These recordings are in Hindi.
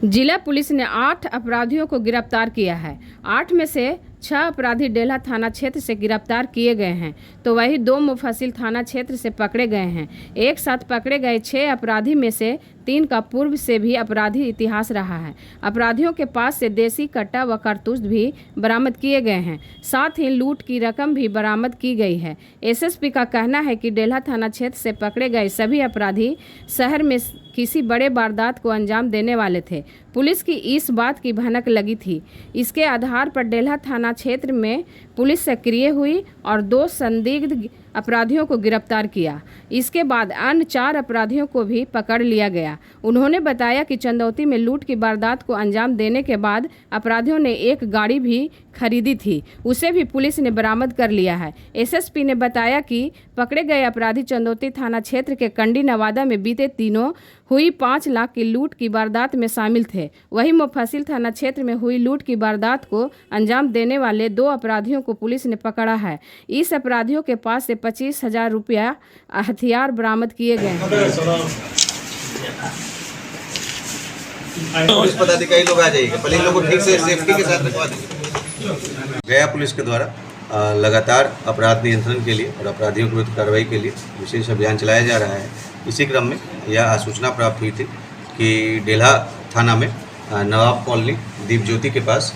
जिला पुलिस ने 8 अपराधियों को गिरफ्तार किया है। 8 में से 6 अपराधी डेल्हा थाना क्षेत्र से गिरफ्तार किए गए हैं, तो वही 2 मुफस्सिल थाना क्षेत्र से पकड़े गए हैं। एक साथ पकड़े गए 6 अपराधी में से 3 का पूर्व से भी अपराधी इतिहास रहा है। अपराधियों के पास से देसी कट्टा व कारतूस भी बरामद किए गए हैं। साथ ही लूट की रकम भी बरामद की गई है। एसएसपी का कहना है कि डेल्हा थाना क्षेत्र से पकड़े गए सभी अपराधी शहर में किसी बड़े वारदात को अंजाम देने वाले थे। पुलिस की इस बात की भनक लगी थी। इसके आधार पर डेल्हा थाना क्षेत्र में पुलिस सक्रिय हुई और 2 संदिग्ध अपराधियों को गिरफ्तार किया। इसके बाद अन्य 4 अपराधियों को भी पकड़ लिया गया। उन्होंने बताया कि चंदौती में लूट की वारदात को अंजाम देने के बाद अपराधियों ने एक गाड़ी भी खरीदी थी, उसे भी पुलिस ने बरामद कर लिया है। एसएसपी ने बताया कि पकड़े गए अपराधी चंदौती थाना क्षेत्र के कंडी नवादा में बीते दिनों हुई 5 लाख की लूट की वारदात में शामिल थे। वहीं मुफस्सिल थाना क्षेत्र में हुई लूट की वारदात को अंजाम देने वाले 2 अपराधियों को पुलिस ने पकड़ा है। इस अपराधियों के पास से 25,000 रुपया हथियार बरामद किए गए हैं। पुलिस पदाधिकारी लोग आ जाइएगा, पहले इन लोगों को ठीक से सेफ्टी के साथ रखवा दीजिए। गया पुलिस के द्वारा लगातार अपराध नियंत्रण के लिए और अपराधियों के विरुद्ध कार्रवाई के लिए विशेष अभियान चलाया जा रहा है। इसी क्रम में यह सूचना प्राप्त हुई थी कि डेल्हा थाना में नवाब कॉलोनी दीप ज्योति के पास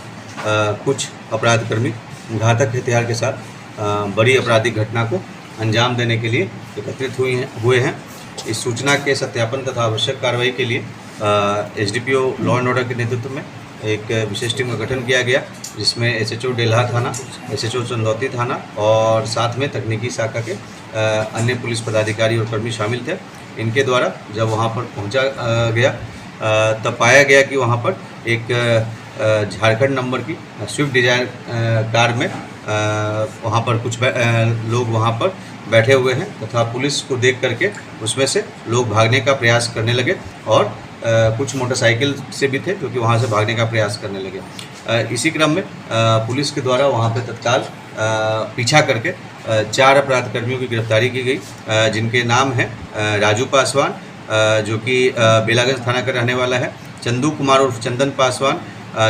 कुछ अपराधकर्मी घातक हथियार के साथ बड़ी आपराधिक घटना को अंजाम देने के लिए एकत्रित हुए हैं। इस सूचना के सत्यापन तथा आवश्यक कार्रवाई के लिए एसडीपीओ लॉ एंड ऑर्डर के नेतृत्व में एक विशेष टीम का गठन किया गया, जिसमें एसएचओ डेल्हा थाना, एसएचओ चंदौती थाना और साथ में तकनीकी शाखा के अन्य पुलिस पदाधिकारी और कर्मी शामिल थे। इनके द्वारा जब वहां पर पहुंचा गया तब पाया गया कि वहां पर एक झारखंड नंबर की स्विफ्ट डिजायर कार में वहां पर कुछ लोग वहां पर बैठे हुए हैं तथा पुलिस को देख करके उसमें से लोग भागने का प्रयास करने लगे और कुछ मोटरसाइकिल से भी थे जो कि वहाँ से भागने का प्रयास करने लगे। इसी क्रम में पुलिस के द्वारा वहाँ पे तत्काल पीछा करके 4 अपराध कर्मियों की गिरफ्तारी की गई, जिनके नाम हैं राजू पासवान जो कि बेलागंज थाना का रहने वाला है, चंदू कुमार उर्फ चंदन पासवान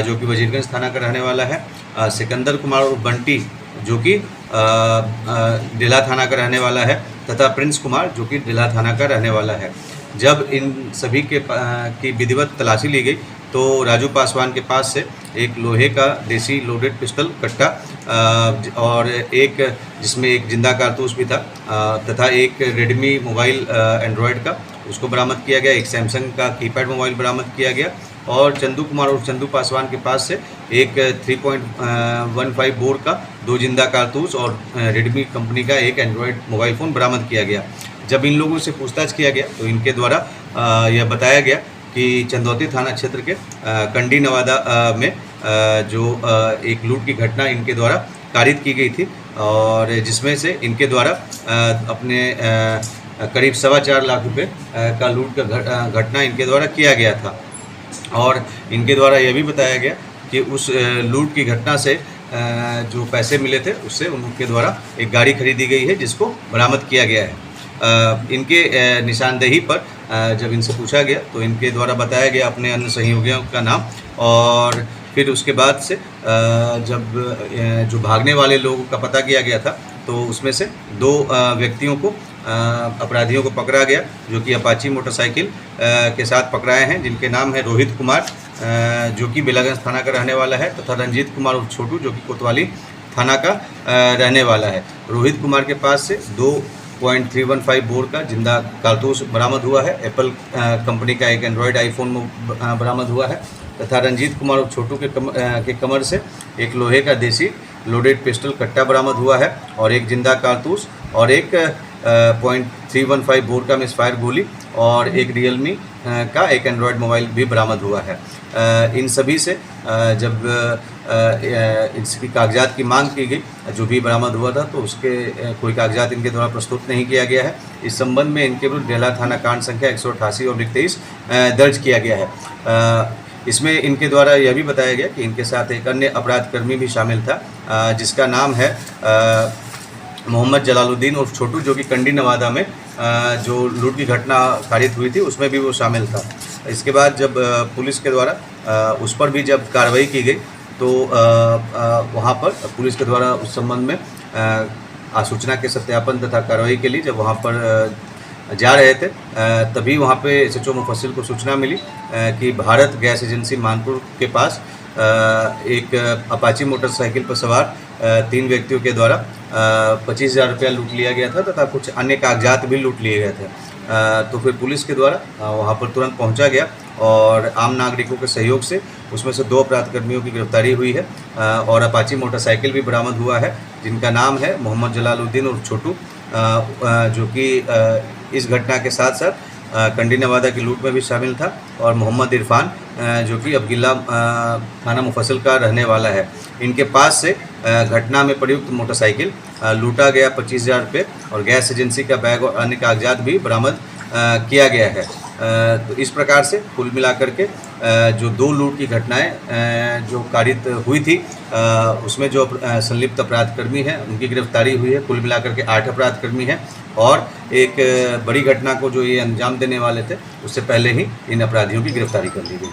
जो कि वजीरगंज थाना का रहने वाला है, सिकंदर कुमार उर्फ बंटी जो कि डेल्हा थाना का रहने वाला है तथा प्रिंस कुमार जो कि डेल्हा थाना का रहने वाला है। जब इन सभी की विधिवत तलाशी ली गई तो राजू पासवान के पास से एक लोहे का देसी लोडेड पिस्टल कट्टा और एक जिसमें एक जिंदा कारतूस भी था तथा एक रेडमी मोबाइल एंड्रॉयड का उसको बरामद किया गया, एक सैमसंग का कीपैड मोबाइल बरामद किया गया और चंदू कुमार और चंदू पासवान के पास से एक 3.15 बोर का 2 जिंदा कारतूस और रेडमी कंपनी का एक एंड्रॉयड मोबाइल फ़ोन बरामद किया गया। जब इन लोगों से पूछताछ किया गया तो इनके द्वारा यह बताया गया कि चंदौती थाना क्षेत्र के कंडी नवादा में जो एक लूट की घटना इनके द्वारा कारित की गई थी और जिसमें से इनके द्वारा अपने करीब 4.25 लाख रुपए का लूट का घटना इनके द्वारा किया गया था और इनके द्वारा यह भी बताया गया कि उस लूट की घटना से जो पैसे मिले थे उससे उनके द्वारा एक गाड़ी खरीदी गई है जिसको बरामद किया गया है। इनके निशानदेही पर जब इनसे पूछा गया तो इनके द्वारा बताया गया अपने अन्य सहयोगियों का नाम और फिर उसके बाद से जब जो भागने वाले लोगों का पता किया गया था तो उसमें से 2 व्यक्तियों को अपराधियों को पकड़ा गया जो कि अपाची मोटरसाइकिल के साथ पकड़ाए हैं, जिनके नाम है रोहित कुमार जो कि बेलागंज थाना का रहने वाला है तथा रंजीत कुमार और छोटू जो कि कोतवाली थाना का रहने वाला है। रोहित कुमार के पास से 2.315 बोर का जिंदा कारतूस बरामद हुआ है, एप्पल कंपनी का एक एंड्रॉयड आईफोन बरामद हुआ है तथा रंजीत कुमार और छोटू के कमर से एक लोहे का देसी लोडेड पिस्टल कट्टा बरामद हुआ है और एक जिंदा कारतूस और एक 0.315 बोर का मिसफायर गोली और एक रियलमी का एक एंड्रॉयड मोबाइल भी बरामद हुआ है। इन सभी से जब इसकी कागजात की मांग की गई जो भी बरामद हुआ था तो उसके कोई कागजात इनके द्वारा प्रस्तुत नहीं किया गया है। इस संबंध में इनके विरुद्ध डेल्हा थाना कांड संख्या 188/23 दर्ज किया गया है। इसमें इनके द्वारा यह भी बताया गया कि इनके साथ एक अन्य अपराध कर्मी भी शामिल था जिसका नाम है मोहम्मद जलालुद्दीन उर्फ छोटू जो कि कंडी नवादा में जो लूट की घटना कारित हुई थी उसमें भी वो शामिल था। इसके बाद जब पुलिस के द्वारा उस पर भी जब कार्रवाई की गई तो वहाँ पर पुलिस के द्वारा उस संबंध में आसूचना के सत्यापन तथा कार्रवाई के लिए जब वहाँ पर जा रहे थे तभी वहाँ पे SHO मुफस्सिल को सूचना मिली कि भारत गैस एजेंसी मानपुर के पास एक अपाची मोटरसाइकिल पर सवार 3 व्यक्तियों के द्वारा 25,000 रुपया लूट लिया गया था तथा कुछ अन्य कागजात भी लूट लिए गए थे। तो फिर पुलिस के द्वारा वहाँ पर तुरंत पहुँचा गया और आम नागरिकों के सहयोग से उसमें से 2 अपराधकर्मियों की गिरफ्तारी हुई है और अपाची मोटरसाइकिल भी बरामद हुआ है जिनका नाम है मोहम्मद जलालुद्दीन और छोटू, जो कि इस घटना के साथ साथ कंडी नवादा की लूट में भी शामिल था, और मोहम्मद इरफान जो कि अब्गिल्ला थाना मुफस्सिल का रहने वाला है। इनके पास से घटना में प्रयुक्त मोटरसाइकिल लूटा गया 25,000 रुपये और गैस एजेंसी का बैग और अन्य कागजात भी बरामद किया गया है। तो इस प्रकार से कुल मिलाकर के जो 2 लूट की घटनाएं जो कारित हुई थी उसमें जो संलिप्त अपराधकर्मी हैं उनकी गिरफ्तारी हुई है। कुल मिलाकर के 8 अपराधकर्मी हैं और एक बड़ी घटना को जो ये अंजाम देने वाले थे उससे पहले ही इन अपराधियों की गिरफ्तारी कर ली गई।